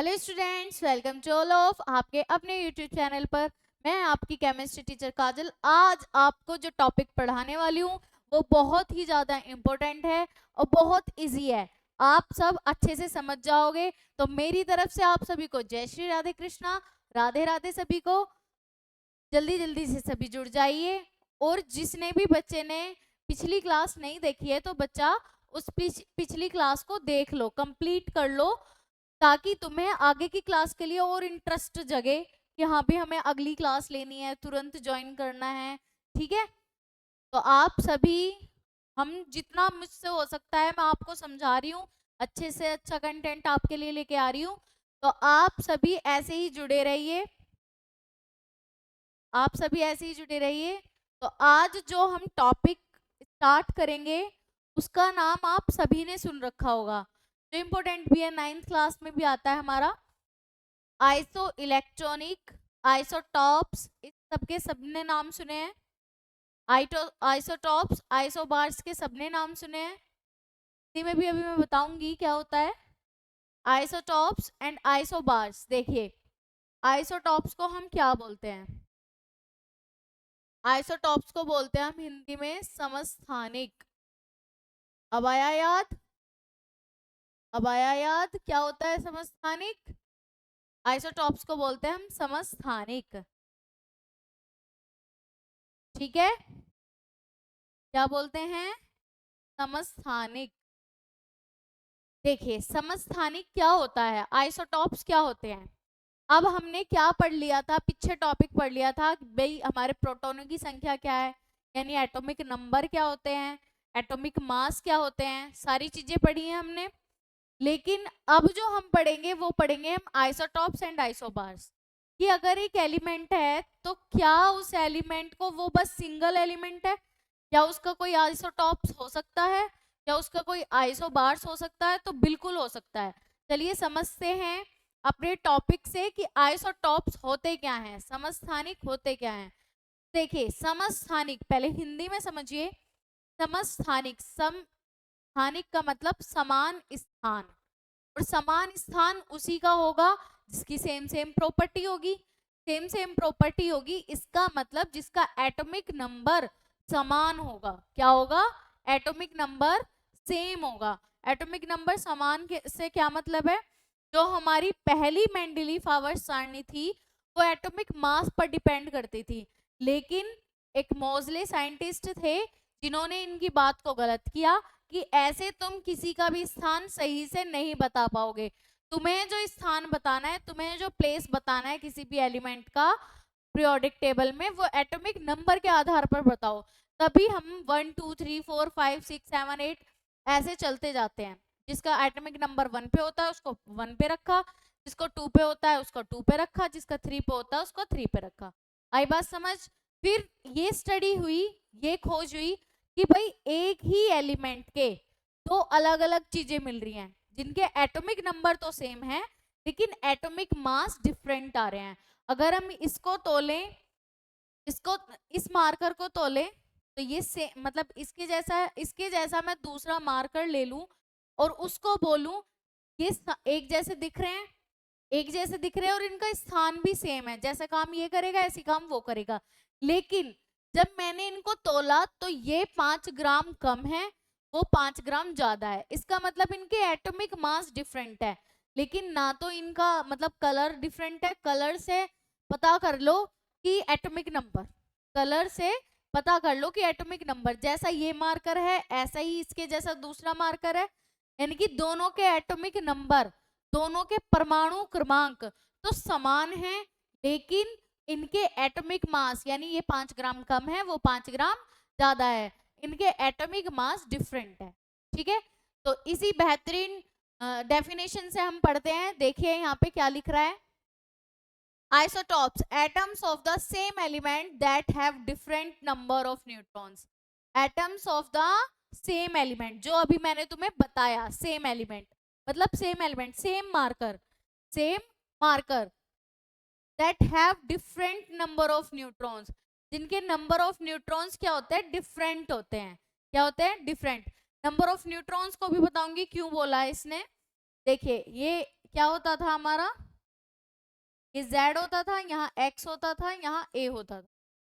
Hello students, welcome to all of आपके अपने YouTube channel पर। मैं आपकी केमिस्ट्री टीचर काजल। आज आपको जो टॉपिक पढ़ाने वाली हूँ वो बहुत ही ज़्यादा इम्पोर्टेंट है और बहुत इजी है। आप सब अच्छे से समझ जाओगे। तो मेरी तरफ से आप सभी को जय श्री राधे कृष्णा, राधे राधे सभी को। जल्दी जल्दी से सभी जुड़ जाइए। और जिसने भी बच्चे ने पिछली क्लास नहीं देखी है तो बच्चा उस पिछली क्लास को देख लो, कंप्लीट कर लो, ताकि तुम्हें आगे की क्लास के लिए और इंटरेस्ट जगे कि हाँ भी हमें अगली क्लास लेनी है, तुरंत ज्वाइन करना है। ठीक है, तो आप सभी, हम जितना मुझसे हो सकता है मैं आपको समझा रही हूँ, अच्छे से अच्छा कंटेंट आपके लिए लेके आ रही हूँ। तो आप सभी ऐसे ही जुड़े रहिए, आप सभी ऐसे ही जुड़े रहिए। तो आज जो हम टॉपिक स्टार्ट करेंगे उसका नाम आप सभी ने सुन रखा होगा, जो इम्पोर्टेंट भी है, 9th क्लास में भी आता है हमारा, आइसो इलेक्ट्रॉनिक आइसोटॉप्स। इस सबके सबने नाम सुने हैं। आइसोटॉप्स, आइसोबार्स के सबने नाम सुने हैं। हिंदी में भी अभी मैं बताऊंगी क्या होता है आइसोटॉप्स एंड आइसोबार्स। देखिए, आइसोटॉप्स को हम क्या बोलते हैं? आइसोटॉप्स को बोलते हैं हम हिंदी में समस्थानिक। अब आया याद? अब आया याद क्या होता है समस्थानिक? आइसोटॉप्स को बोलते हैं हम समस्थानिक। ठीक है, क्या बोलते हैं? समस्थानिक। देखिए, समस्थानिक क्या होता है, आइसोटॉप्स क्या होते हैं। अब हमने क्या पढ़ लिया था, पीछे टॉपिक पढ़ लिया था कि भाई हमारे प्रोटॉनों की संख्या क्या है, यानी एटॉमिक नंबर क्या होते हैं, एटॉमिक मास क्या होते हैं, सारी चीजें पढ़ी हैं हमने। लेकिन अब जो हम पढ़ेंगे वो पढ़ेंगे हम आइसोटॉप्स एंड आइसोबार्स, कि अगर एक एलिमेंट है तो क्या उस एलिमेंट को वो बस सिंगल एलिमेंट है, क्या उसका कोई आइसोटॉप्स हो सकता है, क्या उसका कोई आइसोबार्स हो सकता है? तो बिल्कुल हो सकता है। चलिए समझते हैं अपने टॉपिक से कि आइसोटॉप्स होते क्या हैं, समस्थानिक होते क्या हैं। देखिए, समस्थानिक पहले हिंदी में समझिए। समस्थानिक, समस्थानिक का मतलब समान स्थान, और समान स्थान उसी का होगा जिसकी सेम सेम प्रॉपर्टी होगी। सेम सेम प्रॉपर्टी होगी इसका मतलब जिसका एटॉमिक नंबर समान होगा। क्या होगा? एटॉमिक नंबर सेम होगा। एटॉमिक नंबर समान से क्या मतलब है? जो हमारी पहली मेंडलीफ आवर्त सारणी थी वो एटॉमिक मास पर डिपेंड करती थी, लेकिन एक मोज़ले साइंटिस्ट थे जिन्होंने इनकी बात को गलत किया कि ऐसे तुम किसी का भी स्थान सही से नहीं बता पाओगे। तुम्हें जो स्थान बताना है, तुम्हें जो प्लेस बताना है किसी भी एलिमेंट का पीरियोडिक टेबल में, वो एटॉमिक नंबर के आधार पर बताओ। तभी हम 1 2 3 4 5 6 7 8 ऐसे चलते जाते हैं। जिसका एटॉमिक नंबर 1 पे होता है उसको 1 पे रखा, जिसको 2 पे होता है उसको 2 पे रखा, जिसका 3 पे होता है उसको 3 पे रखा। आई बात समझ? फिर ये स्टडी हुई, ये खोज हुई कि भाई एक ही एलिमेंट के दो अलग अलग चीजें मिल रही हैं जिनके एटॉमिक नंबर तो सेम है लेकिन एटॉमिक मास डिफरेंट आ रहे हैं। अगर हम इसको तोलें, इसको, इस मार्कर को तोलें, तो ये से मतलब इसके जैसा मैं दूसरा मार्कर ले लूं और उसको बोलूं ये एक जैसे दिख रहे हैं, एक जैसे दिख रहे हैं और इनका स्थान भी सेम है, जैसा काम ये करेगा ऐसी काम वो करेगा। लेकिन जब मैंने इनको तोला तो ये 5 ग्राम कम है, वो 5 ग्राम ज्यादा है। इसका मतलब इनके एटॉमिक मास डिफरेंट है, लेकिन ना तो इनका मतलब कलर डिफरेंट है। कलर से पता कर लो कि एटॉमिक नंबर, कलर से पता कर लो कि एटॉमिक नंबर जैसा ये मार्कर है ऐसा ही इसके जैसा दूसरा मार्कर है, यानी कि दोनों के एटॉमिक नंबर, दोनों के परमाणु क्रमांक तो समान है, लेकिन इनके एटॉमिक मास, यानी ये 5 ग्राम कम है वो 5 ग्राम ज्यादा है, इनके एटॉमिक मास डिफरेंट है। ठीक है, तो इसी बेहतरीन डेफिनेशन से हम पढ़ते हैं। देखिए यहाँ पे क्या लिख रहा है, isotopes atoms of the same element that have different number of neutrons। atoms of the same element, जो अभी मैंने तुम्हें बताया, सेम एलिमेंट मतलब same element, same marker that have different number of neutrons, जिनके नंबर ऑफ न्यूट्रॉन्स क्या होते हैं? डिफरेंट होते हैं। क्या होते हैं? डिफरेंट। नंबर ऑफ न्यूट्रॉन्स को भी बताऊंगी क्यों बोला है इसने। देखिए, ये क्या होता था हमारा, ये Z होता था, यहाँ X होता था, यहाँ A होता था,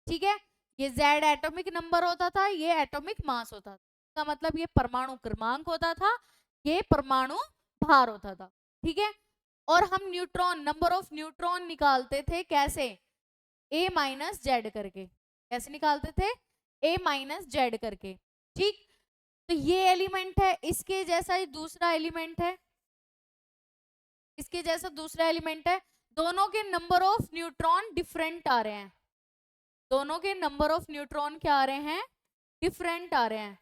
ठीक है। ये Z एटॉमिक नंबर होता था, ये एटॉमिक मास होता था, इसका मतलब ये परमाणु क्रमांक होता था, ये परमाणु भार होता था, ठीक है। और हम न्यूट्रॉन, नंबर ऑफ न्यूट्रॉन निकालते थे कैसे, A माइनस जेड करके, कैसे निकालते थे, A माइनस जेड करके, ठीक। तो ये एलिमेंट है, इसके जैसा ही दूसरा एलिमेंट है, इसके जैसा दूसरा एलिमेंट है, दोनों के नंबर ऑफ न्यूट्रॉन डिफरेंट आ रहे हैं, दोनों के नंबर ऑफ न्यूट्रॉन क्या आ रहे हैं, डिफरेंट आ रहे हैं।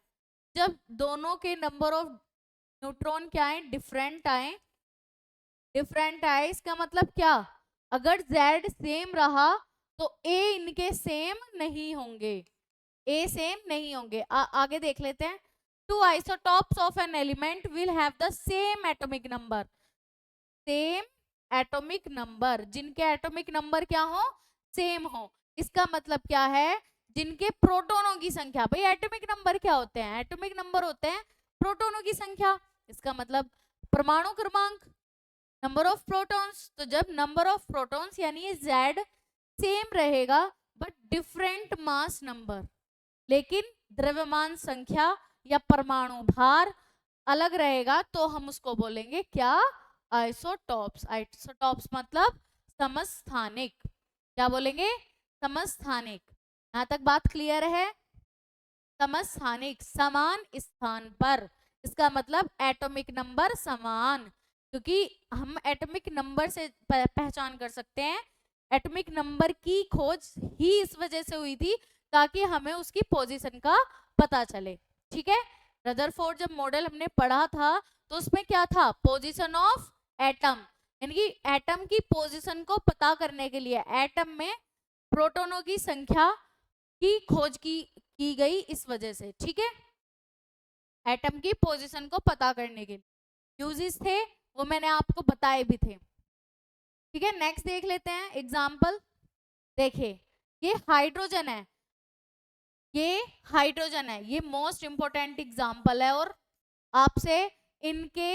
जब दोनों के नंबर ऑफ न्यूट्रॉन क्या है, डिफरेंट आए, डिफरेंट आए, इसका मतलब क्या, अगर Z सेम रहा तो A इनके सेम नहीं होंगे, A सेम नहीं होंगे। आगे देख लेते हैं, two isotopes of an element will have the same atomic number, same atomic number, जिनके एटॉमिक नंबर क्या हो, सेम हो। इसका मतलब क्या है, जिनके प्रोटॉनों की संख्या, भाई एटॉमिक नंबर क्या होते हैं, एटॉमिक नंबर होते हैं प्रोटॉनों की संख्या, इसका मतलब परमाणु क्रमांक, नंबर ऑफ प्रोटॉन्स। तो जब नंबर ऑफ प्रोटॉन्स यानी ये Z सेम रहेगा बट डिफरेंट मास नंबर, लेकिन द्रव्यमान संख्या या परमाणु भार अलग रहेगा, तो हम उसको बोलेंगे क्या, आइसोटॉप्स। आइसोटॉप्स मतलब समस्थानिक, क्या बोलेंगे, समस्थानिक। यहां तक बात क्लियर है, समस्थानिक, समान स्थान पर, इसका मतलब एटॉमिक नंबर समान, क्योंकि हम एटॉमिक नंबर से पहचान कर सकते हैं, एटॉमिक नंबर की खोज ही इस वजह से हुई थी ताकि हमें उसकी पोजीशन का पता चले, ठीक है। रदरफोर्ड जब मॉडल हमने पढ़ा था तो उसमें क्या था, पोजीशन ऑफ एटम, यानी कि एटम की पोजीशन को पता करने के लिए एटम में प्रोटॉनों की संख्या की खोज की गई इस वजह से, ठीक है, एटम की पोजीशन को पता करने के लिए यूजेस थे, वो मैंने आपको बताए भी थे, ठीक है। नेक्स्ट देख लेते हैं एग्जाम्पल, देखिए ये हाइड्रोजन है, ये हाइड्रोजन है, ये मोस्ट इंपोर्टेंट एग्जाम्पल है, और आपसे इनके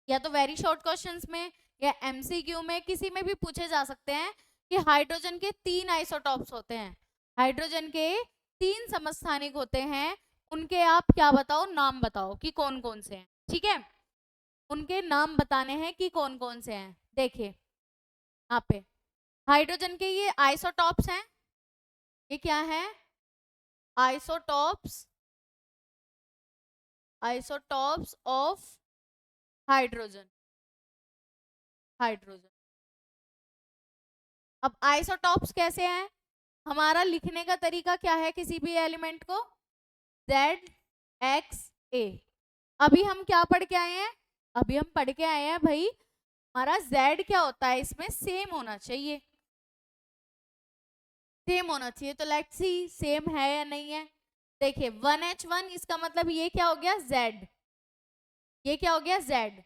या तो वेरी शॉर्ट क्वेश्चंस में या एमसीक्यू में किसी में भी पूछे जा सकते हैं कि हाइड्रोजन के 3 आइसोटॉप्स होते हैं, हाइड्रोजन के 3 समस्थानिक होते हैं, उनके आप क्या बताओ, नाम बताओ कि कौन कौन से हैं, ठीक है, उनके नाम बताने हैं कि कौन कौन से हैं। देखिए यहाँ पे हाइड्रोजन के ये आइसोटॉप्स हैं, ये क्या है, isotopes, isotopes of hydrogen, hydrogen. अब आइसोटॉप्स कैसे हैं, हमारा लिखने का तरीका क्या है किसी भी एलिमेंट को, ZXA। अभी हम क्या पढ़ के आए हैं, अभी हम पढ़ के आए हैं भाई हमारा Z क्या होता है, इसमें सेम होना चाहिए, सेम होना चाहिए। तो लेट्स सी सेम है या नहीं है। देखिए 1H1 इसका मतलब ये क्या हो गया, Z, ये क्या हो गया Z।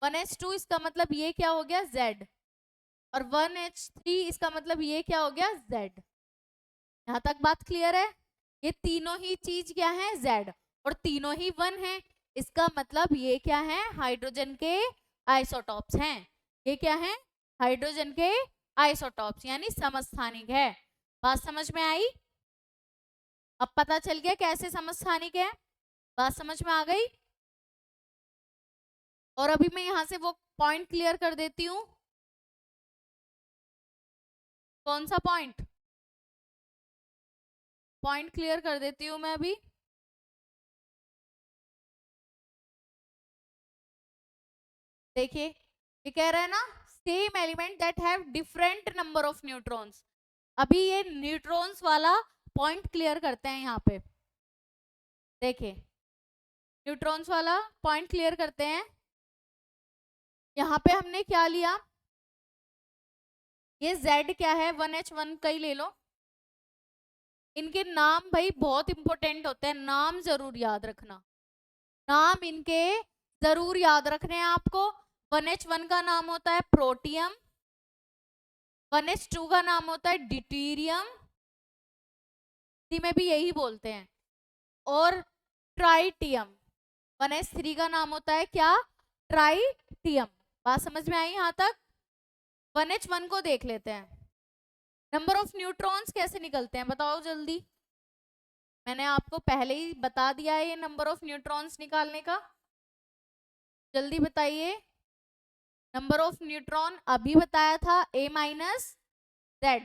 1H2 इसका मतलब ये क्या हो गया, Z, और 1H3 इसका मतलब ये क्या हो गया, Z। यहाँ तक बात क्लियर है, ये तीनों ही चीज क्या है, Z, और तीनों ही 1 है, इसका मतलब ये क्या है, हाइड्रोजन के आइसोटॉप्स हैं, ये क्या है, हाइड्रोजन के आइसोटॉप्स यानी समस्थानिक है। बात समझ में आई, अब पता चल गया कैसे समस्थानिक है, बात समझ में आ गई। और अभी मैं यहां से वो पॉइंट क्लियर कर देती हूँ, कौन सा पॉइंट, पॉइंट क्लियर कर देती हूँ मैं अभी। देखिए ये कह रहा है ना, same element that have different number of neutrons. अभी ये न्यूट्रॉन्स वाला पॉइंट क्लियर करते हैं यहाँ पे, देखिए न्यूट्रॉन्स वाला पॉइंट क्लियर करते हैं। यहाँ पे हमने क्या लिया, ये Z क्या है, 1H1 का ही ले लो। इनके नाम भाई बहुत इंपॉर्टेंट होते हैं, नाम जरूर याद रखना, नाम इनके जरूर याद रखने हैं आपको। 1H1 का नाम होता है प्रोटियम, 1H2 का नाम होता है डिटीरियम, में भी यही बोलते हैं, और ट्राइटियम। 1H3 का नाम होता है क्या, ट्राइटियम, बात समझ में आई यहाँ तक? 1H1 को देख लेते हैं। नंबर ऑफ न्यूट्रॉन्स कैसे निकलते हैं बताओ जल्दी। मैंने आपको पहले ही बता दिया है ये नंबर ऑफ न्यूट्रॉन्स निकालने का, जल्दी बताइए। नंबर ऑफ न्यूट्रॉन अभी बताया था A minus Z.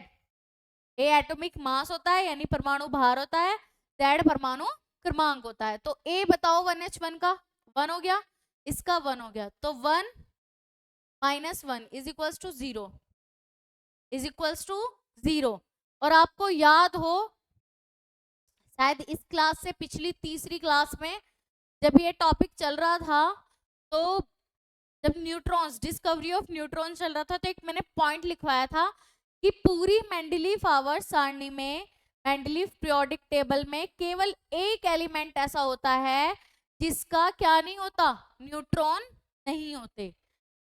A atomic mass होता है यानी परमाणु भार होता है, जेड परमाणु क्रमांक होता है। तो ए बताओ 1H1 का 1 हो गया, इसका 1 हो गया, तो 1 minus 1 is equals to 0, is equals to 0। और आपको याद हो शायद इस क्लास से पिछली तीसरी क्लास में जब ये टॉपिक चल रहा था, तो जब न्यूट्रॉन्स, डिस्कवरी ऑफ न्यूट्रॉन चल रहा था, तो एक मैंने पॉइंट लिखवाया था कि पूरी मेंडलीफ आवर्त सारणी में, मेंडलीफ पीरियोडिक टेबल में केवल एक एलिमेंट ऐसा होता है जिसका क्या नहीं होता, न्यूट्रॉन नहीं होते,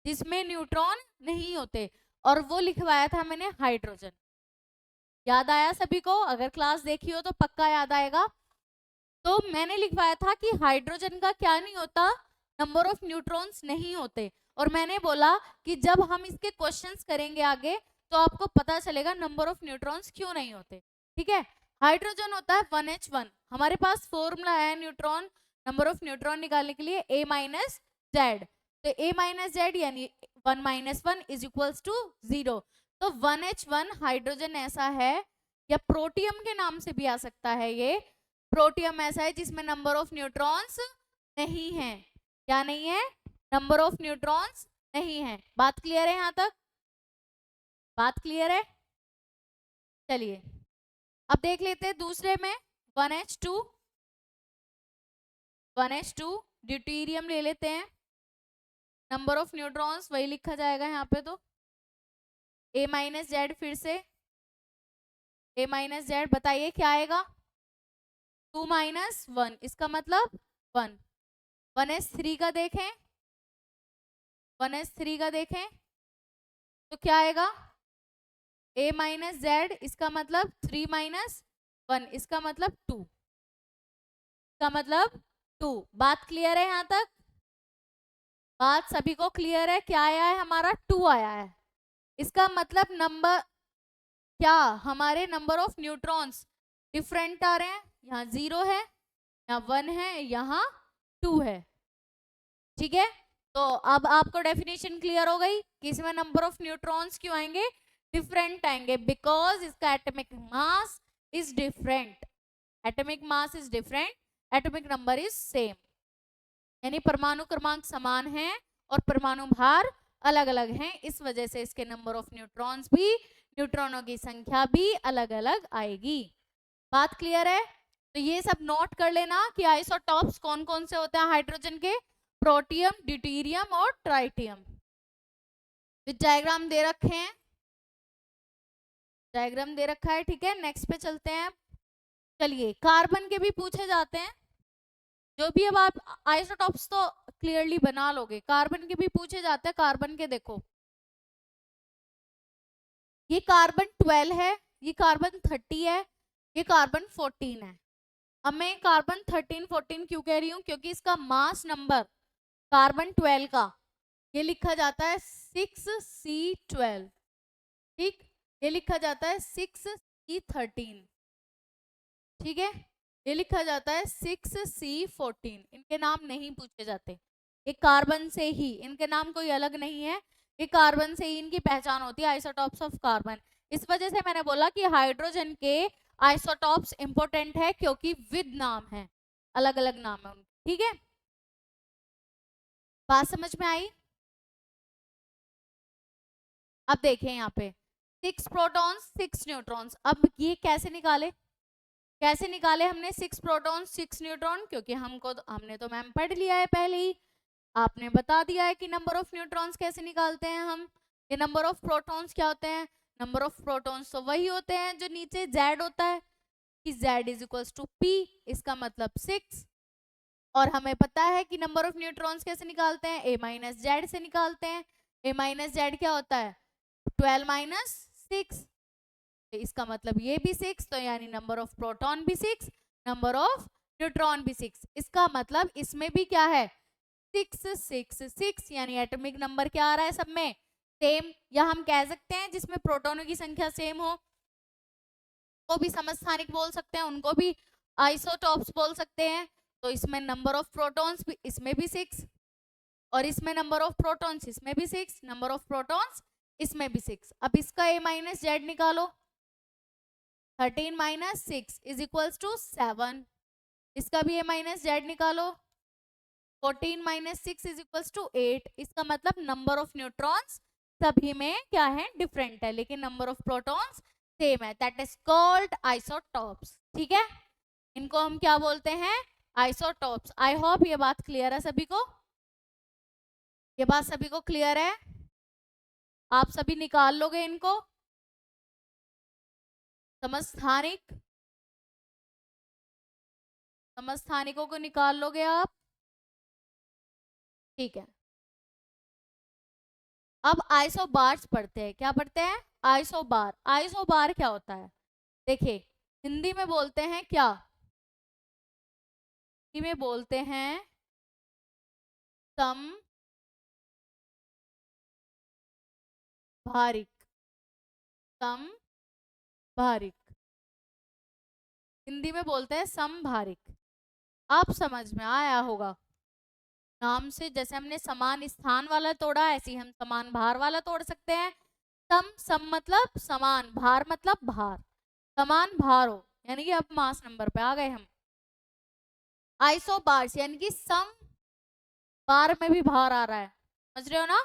जिसमें न्यूट्रॉन नहीं होते, और वो लिखवाया था मैंने हाइड्रोजन। याद आया सभी को? अगर क्लास देखी हो तो पक्का याद आएगा। तो मैंने लिखवाया था कि हाइड्रोजन का क्या नहीं होता, नंबर ऑफ न्यूट्रॉन्स नहीं होते। और मैंने बोला कि जब हम इसके क्वेश्चंस करेंगे आगे तो आपको पता चलेगा नंबर ऑफ न्यूट्रॉन्स क्यों नहीं होते। ठीक है, हाइड्रोजन होता है 1H1। हमारे पास फॉर्मूला है न्यूट्रॉन, नंबर ऑफ न्यूट्रॉन निकालने के लिए A माइनस जेड। तो A माइनस जेड यानी 1 माइनस 1 इज इक्वल्स टू 0। तो 1H1 हाइड्रोजन ऐसा है, या प्रोटियम के नाम से भी आ सकता है, ये प्रोटियम ऐसा है जिसमें नंबर ऑफ न्यूट्रॉन्स नहीं है। क्या नहीं है? नंबर ऑफ न्यूट्रॉन्स नहीं है। बात क्लियर है यहाँ तक? बात क्लियर है? चलिए अब देख लेते हैं दूसरे में 1H2। 1H2 ड्यूटेरियम ले लेते हैं। नंबर ऑफ न्यूट्रॉन्स वही लिखा जाएगा यहाँ पे, तो A माइनस जेड, फिर से A माइनस जेड, बताइए क्या आएगा? 2 माइनस 1, इसका मतलब 1। 1S3 का देखें, 1S3 का देखें तो क्या आएगा? A माइनस जेड, इसका मतलब 3 माइनस 1, इसका मतलब 2, इसका मतलब 2। बात क्लियर है यहाँ तक? बात सभी को क्लियर है? क्या आया है हमारा? 2 आया है। इसका मतलब नंबर क्या, हमारे नंबर ऑफ न्यूट्रॉन्स डिफरेंट आ रहे हैं। यहाँ 0 है, यहाँ 1 है, यहाँ 2 है। ठीक है, तो अब आपको डेफिनेशन क्लियर हो गई कि इसमें नंबर ऑफ न्यूट्रॉन्स क्यों आएंगे, डिफरेंट आएंगे, बिकॉज इसका atomic mass is different. Atomic mass is different, atomic number is same, यानी परमाणु क्रमांक समान है और परमाणु भार अलग अलग हैं, इस वजह से इसके नंबर ऑफ न्यूट्रॉन्स भी, न्यूट्रॉनों की संख्या भी अलग अलग आएगी। बात क्लियर है? तो ये सब नोट कर लेना कि आइसोटॉप्स कौन कौन से होते हैं हाइड्रोजन के, प्रोटियम, ड्यूटेरियम और ट्राइटियम। डायग्राम दे रखे हैं, डायग्राम दे रखा है। ठीक है, नेक्स्ट पे चलते हैं। चलिए कार्बन के भी पूछे जाते हैं, जो भी अब आप आइसोटॉप्स तो क्लियरली बना लोगे, कार्बन के भी पूछे जाते हैं। कार्बन के देखो, ये कार्बन 12 है, ये कार्बन 30 है, ये कार्बन 14 है। अब मैं कार्बन 13 14 क्यों कह रही हूँ, क्योंकि इसका मास नंबर कार्बन 12 का ये लिखा जाता है 6C12। ठीक, ये लिखा जाता है 6C13। ठीक है, ये लिखा जाता है 6C14। इनके नाम नहीं पूछे जाते, ये कार्बन से ही, इनके नाम कोई अलग नहीं है, ये कार्बन से ही इनकी पहचान होती है, आइसोटॉप्स ऑफ कार्बन। इस वजह से मैंने बोला कि हाइड्रोजन के आइसोटॉप्स इंपॉर्टेंट है, क्योंकि विद नाम है, अलग अलग नाम है उनके। ठीक है, बात समझ में आई? अब देखें यहाँ पे 6 प्रोटॉन्स 6 न्यूट्रॉन्स। अब ये कैसे निकाले, कैसे निकाले हमने 6 प्रोटॉन 6 न्यूट्रॉन, क्योंकि हमने तो मैम पढ़ लिया है पहले ही, आपने बता दिया है कि नंबर ऑफ न्यूट्रॉन्स कैसे निकालते हैं हम। ये नंबर ऑफ प्रोटॉन्स क्या होते हैं, नंबर ऑफ प्रोटॉन्स तो वही होते हैं जो नीचे Z होता है, कि Z is equals to P, इसका मतलब 6। और हमें पता है कि नंबर ऑफ न्यूट्रॉन्स कैसे निकालते हैं, A माइनस जेड से निकालते हैं। A माइनस जेड क्या होता है, 12 माइनस 6, तो इसका मतलब ये भी 6, तो यानी नंबर ऑफ प्रोटॉन भी 6, नंबर ऑफ न्यूट्रॉन भी 6। इसका मतलब इसमें भी क्या है, 6 यानी एटॉमिक नंबर क्या आ रहा है सब में सेम, या हम कह सकते हैं जिसमें प्रोटॉनों की संख्या सेम हो को भी समस्थानिक बोल सकते हैं, उनको भी आइसोटॉप्स बोल सकते हैं। तो इसमें नंबर ऑफ प्रोटॉन्स भी इसमें भी 6 और इसमें नंबर ऑफ प्रोटॉन्स इसमें भी 6, नंबर ऑफ प्रोटॉन्स इसमें भी 6। अब इसका a माइनस जेड निकालो, 13 माइनस 6 इज इक्वल्स टू 7। इसका भी a माइनस जेड निकालो, 14 माइनस 6 इज इक्वल्स टू 8। इसका मतलब नंबर ऑफ न्यूट्रॉन्स सभी में क्या है डिफरेंट है, लेकिन नंबर ऑफ प्रोटॉन्स सेम है। That is called isotopes. ठीक है, इनको हम क्या बोलते हैं आइसोटॉप्स। आई होप ये बात क्लियर है सभी को, ये बात सभी को क्लियर है। आप सभी निकाल लोगे इनको, समस्थानिक, समस्थानिकों को निकाल लोगे आप। ठीक है, अब आइसोबार्स पढ़ते हैं। क्या पढ़ते हैं आइसोबार। आइसोबार क्या होता है देखिए, हिंदी में बोलते हैं क्या, हिंदी में बोलते हैं समभारिक, समभारिक, हिंदी में बोलते हैं समभारिक। आप समझ में आया होगा नाम से, जैसे हमने समान स्थान वाला तोड़ा ऐसे ही हम समान भार वाला तोड़ सकते हैं। सम मतलब समान, भार मतलब भार, समान भार हो, यानी कि अब मास नंबर पे आ गए हम। आइसोबार्स यानी कि सम बार में भी भार आ रहा है, समझ रहे हो ना,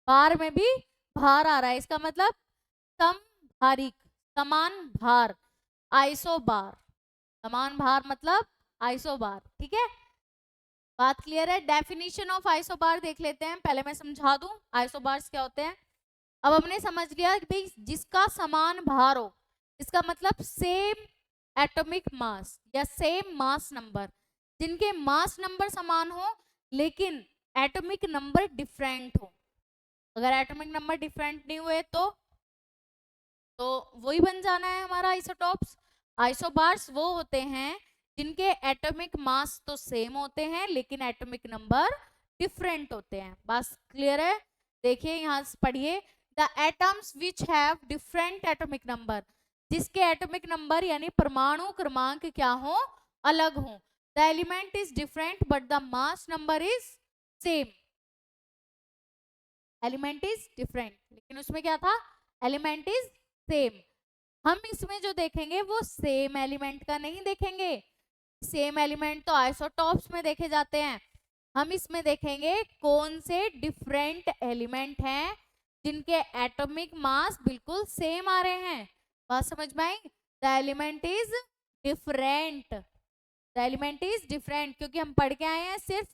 बार में भी भार आ रहा है, इसका मतलब समभारिक, समान भार, आइसोबार, समान भार मतलब आइसोबार। ठीक है, बात क्लियर है। डेफिनेशन ऑफ आइसोबार देख लेते हैं, पहले मैं समझा दूं आइसोबार्स क्या होते हैं। अब हमने समझ लिया कि भाई जिसका समान भार हो, इसका मतलब सेम एटॉमिक मास या सेम मास नंबर, जिनके मास नंबर समान हो लेकिन एटॉमिक नंबर डिफरेंट हो। अगर एटॉमिक नंबर डिफरेंट नहीं हुए तो वही बन जाना है हमारा आइसोटॉप्स। आइसोबार्स वो होते हैं जिनके एटॉमिक मास तो सेम होते हैं लेकिन एटॉमिक नंबर डिफरेंट होते हैं। बस क्लियर है। देखिए यहाँ पढ़िए, the atoms which have different atomic number, जिसके एटॉमिक नंबर यानी परमाणु क्रमांक क्या हो अलग हो। The element is different but the mass number is same. Element is different लेकिन उसमें क्या था, एलिमेंट इज सेम। हम इसमें जो देखेंगे वो सेम एलिमेंट का नहीं देखेंगे, सेम एलिमेंट तो आइसोटॉप्स में देखे जाते हैं। हम इसमें देखेंगे कौन से डिफरेंट एलिमेंट हैं जिनके एटॉमिक मास बिल्कुल सेम आ रहे हैं। बात समझ में आई, the element is different, the element is different, क्योंकि हम पढ़ के आए हैं सिर्फ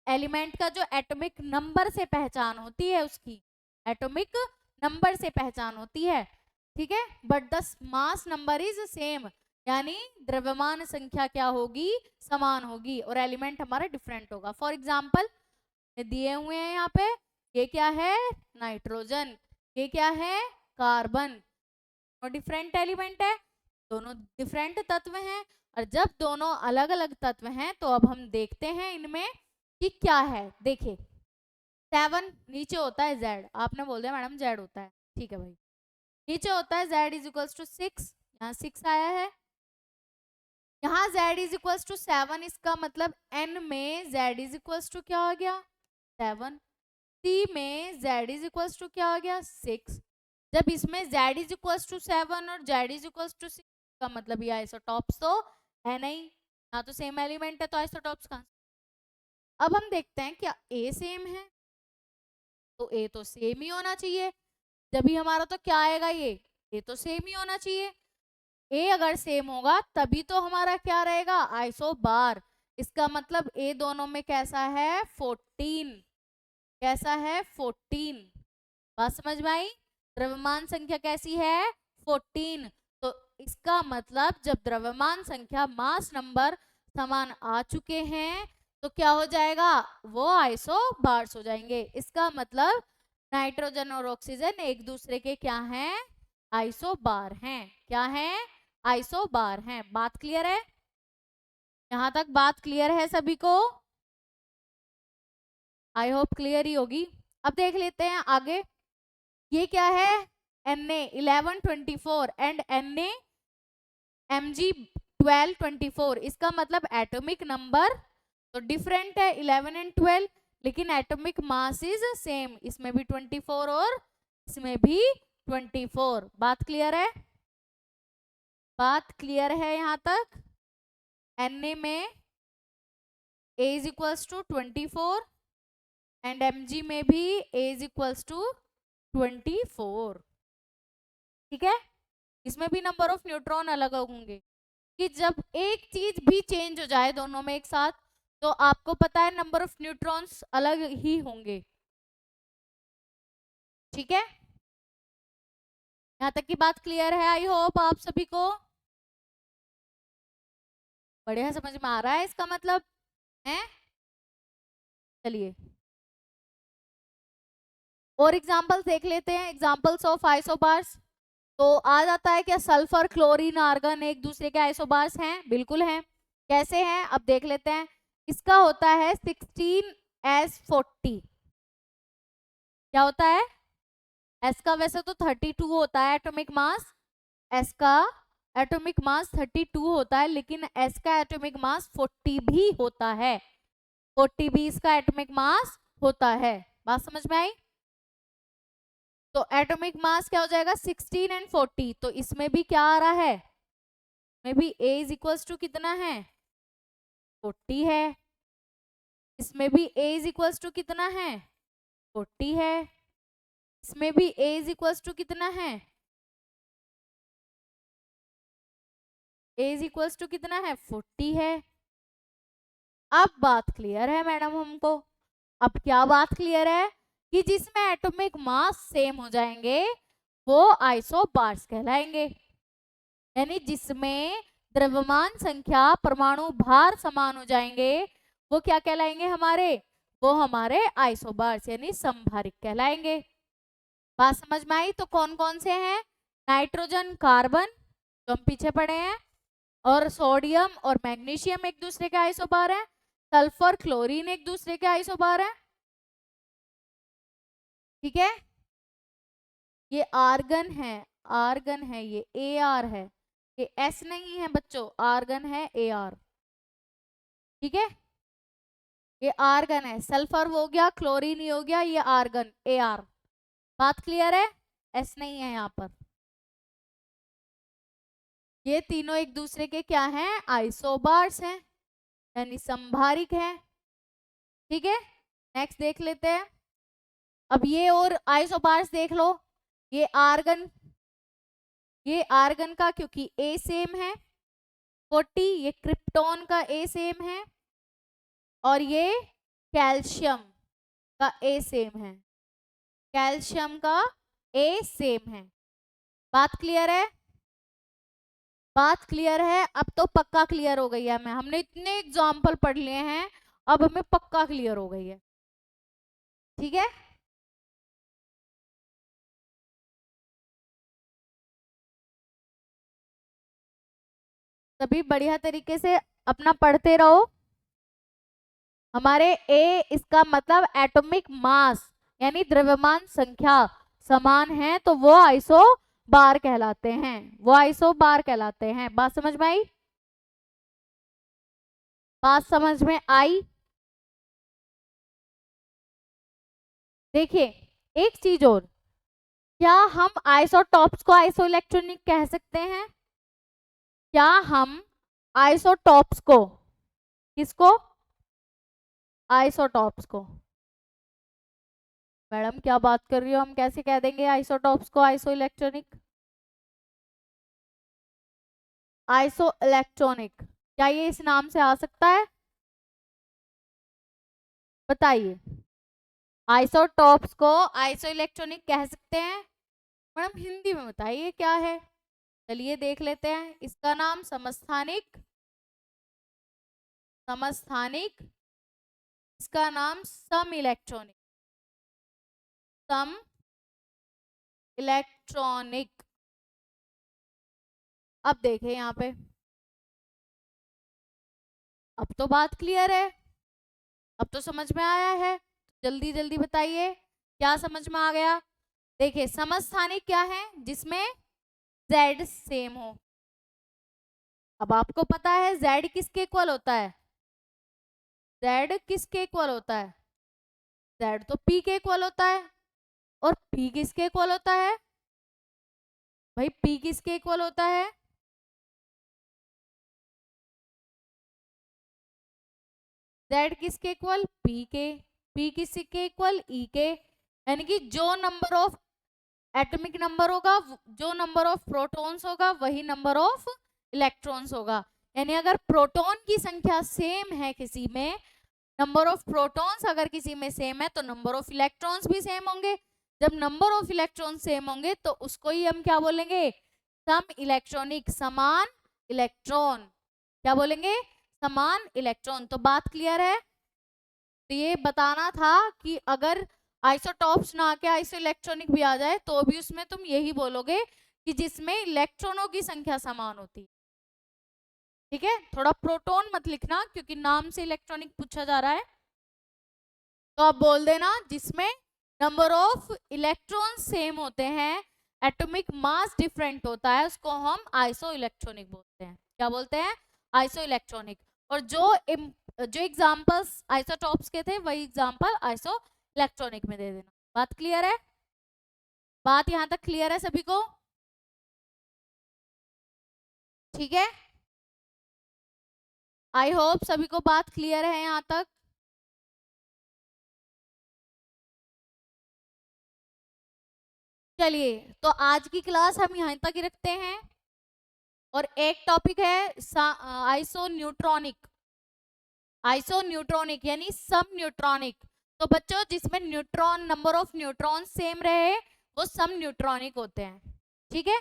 एलिमेंट का जो एटॉमिक नंबर से पहचान होती है, उसकी एटॉमिक नंबर से पहचान होती है। ठीक है, but the mass number is same, यानी द्रव्यमान संख्या क्या होगी समान होगी और एलिमेंट हमारा डिफरेंट होगा। फॉर एग्जाम्पल दिए हुए हैं यहाँ पे, ये क्या है नाइट्रोजन, ये क्या है कार्बन, और डिफरेंट एलिमेंट है, दोनों डिफरेंट तत्व हैं। और जब दोनों अलग अलग तत्व हैं तो अब हम देखते हैं इनमें कि क्या है। देखिए 7 नीचे होता है Z, आपने बोल दिया मैडम Z होता है, ठीक है भाई, नीचे होता है Z इज इक्वल्स टू 6, यहाँ 6 आया है, यहाँ Z इज इक्वल्स टू 7, इसका मतलब N में Z इज इक्वल्स टू क्या आ गया 7, C में Z इज इक्वल्स टू क्या आ गया 6। जब इसमें Z इज इक्वल्स टू 7 और Z इज इक्वल्स टू 6 का मतलब ये आइसोटॉप्स तो है नहीं, ना तो सेम एलिमेंट है तो आइसोटॉप्स कहाँ। अब हम देखते हैं क्या A सेम है, तो A तो सेम ही होना चाहिए, जब भी हमारा तो क्या आएगा ये तो सेम ही होना चाहिए। ए अगर सेम होगा तभी तो हमारा क्या रहेगा आइसोबार। इसका मतलब ए दोनों में कैसा है 14, कैसा है 14। बात समझ में आई, द्रव्यमान संख्या कैसी है 14। तो इसका मतलब जब द्रव्यमान संख्या मास नंबर समान आ चुके हैं तो क्या हो जाएगा वो आइसोबार्स हो जाएंगे। इसका मतलब नाइट्रोजन और ऑक्सीजन एक दूसरे के क्या हैं आइसोबार हैं, क्या हैं आइसोबार हैं। बात क्लियर है, यहां तक बात क्लियर है सभी को। आई होप क्लियर ही होगी। अब देख लेते हैं आगे, ये क्या है, Na1124 एंड Mg1224। इसका मतलब एटॉमिक नंबर तो डिफरेंट है 11 एंड 12, लेकिन एटॉमिक मास इज सेम, इसमें भी 24 और इसमें भी 24। बात क्लियर है? बात क्लियर है यहां तक? Na में A is equals to 24 and Mg में भी A इज इक्वल्स टू 24। ठीक है, इसमें भी नंबर ऑफ न्यूट्रॉन अलग होंगे कि जब एक चीज भी चेंज हो जाए दोनों में एक साथ, तो आपको पता है नंबर ऑफ न्यूट्रॉन्स अलग ही होंगे। ठीक है, यहाँ तक की बात क्लियर है? आई होप आप सभी को बढ़िया समझ में आ रहा है इसका मतलब है। चलिए और एग्जांपल्स देख लेते हैं, एग्जांपल्स ऑफ आइसोबार्स। तो आ जाता है क्या, सल्फर क्लोरीन आर्गन एक दूसरे के आइसोबार्स हैं? बिल्कुल हैं। कैसे हैं अब देख लेते हैं। इसका होता है 16s40। क्या होता है? एस का वैसे तो 32 होता है एटॉमिक मास, एस का एटॉमिक मास 32 होता है, लेकिन एस का एटॉमिक मास 40 भी होता है। 40 भी इसका एटॉमिक मास होता है। बात समझ में आई? तो एटॉमिक मास क्या हो जाएगा, 16 एंड 40। तो इसमें भी क्या आ रहा है, में भी A इज इक्वल्स टू कितना है, 40 है। इसमें भी A इज इक्वल्स टू कितना है, 40 है। इसमें भी A इज इक्वल्स टू कितना है, A इज इक्वल्स टू कितना है, 40 है। अब बात क्लियर है मैडम हमको? अब क्या बात क्लियर है कि जिसमें एटॉमिक मास सेम हो जाएंगे वो आइसोबार्स कहलाएंगे। यानी जिसमें द्रव्यमान संख्या परमाणु भार समान हो जाएंगे वो क्या कहलाएंगे हमारे, वो हमारे आइसोबार्स यानी समभारिक कहलाएंगे। बात समझ में आई? तो कौन कौन से हैं, नाइट्रोजन कार्बन जो हम पीछे पढ़े हैं, और सोडियम और मैग्नीशियम एक दूसरे के आइसोबार हैं, सल्फर क्लोरीन एक दूसरे के आइसोबार हैं। ठीक है, ये आर्गन है, आर्गन है, ये Ar है, ये S नहीं है बच्चों, आर्गन है Ar। ठीक है, ये आर्गन है, सल्फर हो गया, क्लोरीन ही हो गया, ये आर्गन Ar। बात क्लियर है? S नहीं है यहाँ पर। ये तीनों एक दूसरे के क्या हैं, आइसोबार्स हैं यानी संभारिक हैं। ठीक है, नेक्स्ट देख लेते हैं। अब ये और आइसोबार्स देख लो, ये आर्गन, ये आर्गन का क्योंकि A सेम है 40, ये क्रिप्टॉन का A सेम है, और ये कैल्शियम का A सेम है, कैल्शियम का A सेम है। बात क्लियर है? बात क्लियर है? अब तो पक्का क्लियर हो गई है, हमें हमने इतने एग्जाम्पल पढ़ लिए हैं, अब हमें पक्का क्लियर हो गई है। ठीक है, सभी बढ़िया तरीके से अपना पढ़ते रहो। हमारे A इसका मतलब एटॉमिक मास यानी द्रव्यमान संख्या समान है, तो वो आइसो बार कहलाते हैं, वो आइसो बार कहलाते हैं। बात समझ में आई? बात समझ में आई? देखिए एक चीज और, क्या हम आइसोटॉप्स को आइसो इलेक्ट्रॉनिक कह सकते हैं? क्या हम आइसोटॉप्स को, किसको, आइसोटॉप्स को, मैडम क्या बात कर रही हो, हम कैसे कह देंगे आइसोटॉप्स को आइसो इलेक्ट्रॉनिक? आइसो इलेक्ट्रॉनिक क्या ये इस नाम से आ सकता है? बताइए, आइसोटॉप्स को आइसो इलेक्ट्रॉनिक कह सकते हैं? मैडम हिंदी में बताइए क्या है। चलिए देख लेते हैं, इसका नाम समस्थानिक, समस्थानिक, इसका नाम सम इलेक्ट्रॉनिक, सम इलेक्ट्रॉनिक। अब देखें यहाँ पे, अब तो बात क्लियर है, अब तो समझ में आया है। जल्दी जल्दी बताइए क्या समझ में आ गया। देखिए समस्थानिक क्या है, जिसमें z सेम हो। अब आपको पता है z किसके इक्वल होता है, z किसके इक्वल होता है, z तो p के इक्वल होता है। और p किसके इक्वल होता है भाई, p किसके इक्वल होता है, z किसके इक्वल, p के, p किसके इक्वल, e के। यानी कि जो नंबर ऑफ एटॉमिक नंबर होगा, जो नंबर ऑफ प्रोटॉन्स होगा, वही नंबर ऑफ इलेक्ट्रॉन्स होगा। यानी अगर प्रोटॉन की संख्या सेम है किसी में, नंबर ऑफ प्रोटॉन्स अगर किसी में सेम है, तो नंबर ऑफ इलेक्ट्रॉन्स भी सेम होंगे। जब नंबर ऑफ इलेक्ट्रॉन सेम होंगे तो उसको ही हम क्या बोलेंगे, सम इलेक्ट्रॉनिक, समान इलेक्ट्रॉन। क्या बोलेंगे, समान इलेक्ट्रॉन। तो बात क्लियर है। तो ये बताना था कि अगर आइसोटॉप्स ना आके आइसो इलेक्ट्रॉनिक भी आ जाए तो भी उसमें तुम यही बोलोगे कि जिसमें इलेक्ट्रॉनों की संख्या समान होती। ठीक है, थोड़ा प्रोटॉन मत लिखना क्योंकि नाम से इलेक्ट्रॉनिक पूछा जा रहा है। तो आप बोल देना जिसमें नंबर ऑफ इलेक्ट्रॉन सेम होते हैं, एटॉमिक मास डिफरेंट होता है, उसको हम आइसो इलेक्ट्रॉनिक बोलते हैं। क्या बोलते हैं, आइसो इलेक्ट्रॉनिक। और जो एग्जांपल्स आइसोटॉप्स के थे वही एग्जांपल आइसो इलेक्ट्रॉनिक में दे देना। बात क्लियर है, बात यहां तक क्लियर है सभी को, ठीक है। आई होप सभी को बात क्लियर है यहां तक। चलिए तो आज की क्लास हम यहां तक ही रखते हैं। और एक टॉपिक है आइसो न्यूट्रॉनिक, आइसो न्यूट्रॉनिक यानी सम न्यूट्रॉनिक। तो बच्चों जिसमें neutron, number of neutron same रहे, वो सम न्यूट्रॉनिक होते हैं। ठीक है,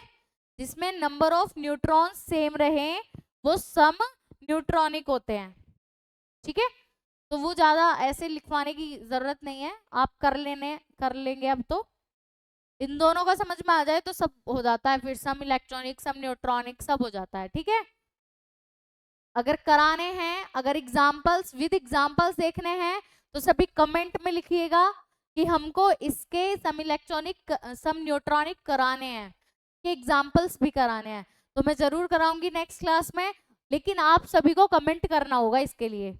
जिसमें नंबर ऑफ न्यूट्रॉन सेम रहे वो सम न्यूट्रॉनिक होते हैं। ठीक है, तो वो ज्यादा ऐसे लिखवाने की जरूरत नहीं है, आप कर लेंगे। अब तो इन दोनों का समझ में आ जाए तो सब हो जाता है, फिर सम इलेक्ट्रॉनिक, सम न्यूट्रॉनिक सब हो जाता है। ठीक है, अगर कराने हैं, अगर एग्जाम्पल्स विद एग्जाम्पल्स देखने हैं तो सभी कमेंट में लिखिएगा कि हमको इसके सम इलेक्ट्रॉनिक, सम न्यूट्रॉनिक कराने हैं, के एग्जाम्पल्स भी कराने हैं। तो मैं जरूर कराऊंगी नेक्स्ट क्लास में, लेकिन आप सभी को कमेंट करना होगा इसके लिए।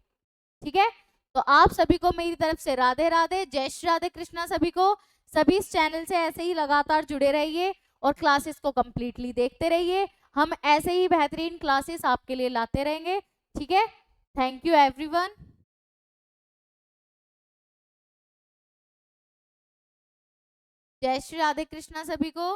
ठीक है, तो आप सभी को मेरी तरफ से राधे राधे, जय श्री राधे कृष्णा सभी को। सभी इस चैनल से ऐसे ही लगातार जुड़े रहिए और क्लासेस को कंप्लीटली देखते रहिए। हम ऐसे ही बेहतरीन क्लासेस आपके लिए लाते रहेंगे। ठीक है, थैंक यू एवरीवन। जय श्री राधे कृष्णा सभी को।